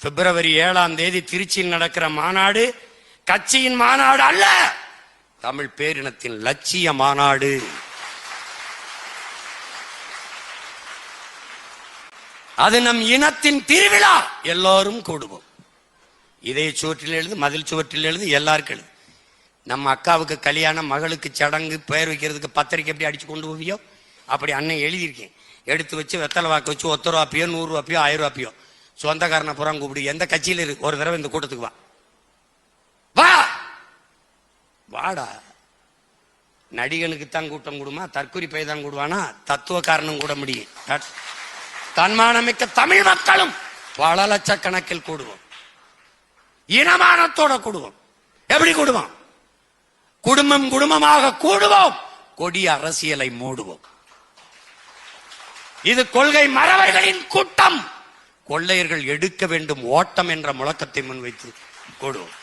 பிப்ரவரி 7ஆம் தேதி திருச்சியில் நடக்கிற மாநாடு கட்சியின் மாநாடு அல்ல, தமிழ் பேரினத்தின் லட்சிய மாநாடு. அது நம் இனத்தின் திருவிழா. எல்லாரும் கூடுவோம். இதே சுவற்றில் எழுது, மதில் சுவற்றில் எழுது, எல்லாருக்கும் எழுது. நம்ம அக்காவுக்கு கல்யாணம், மகளுக்கு சடங்கு, பெயர் வைக்கிறதுக்கு பத்திரிக்கை எப்படி அடிச்சு கொண்டு போவியோ அப்படி அண்ணன் எழுதியிருக்கேன். எடுத்து வச்சு வெத்தலை வாக்கு வச்சு 1 ரூபாயோ 100 ரூபாயோ 1000 ரூபாயோ சொந்தக்காரனை புறம் கூப்பிடு. எந்த கட்சியில் இருக்கு, ஒரு தடவை இந்த கூட்டத்துக்கு வா, வா வாடா. நடிகனுக்கு தான் கூட்டம் கூடுமா, தற்கொலை பை தான் கூடுவானா, தத்துவக்காரனும் கூட முடியும். தன்மானமிக்க தமிழ் மக்களும் பல லட்சக்கணக்கில் கூடுவோம். இனமானத்தோட கூடுவோம். எப்படி கூடுவோம்? குடும்பம் குடும்பமாக கூடுவோம். கொடிய அரசியலை மூடுவோம். இது கொள்கை மறவர்களின் கூட்டம். கொள்ளையர்கள் எடுக்க வேண்டும் ஓட்டம் என்ற முழக்கத்தை முன்வைத்து கூடுவோம்.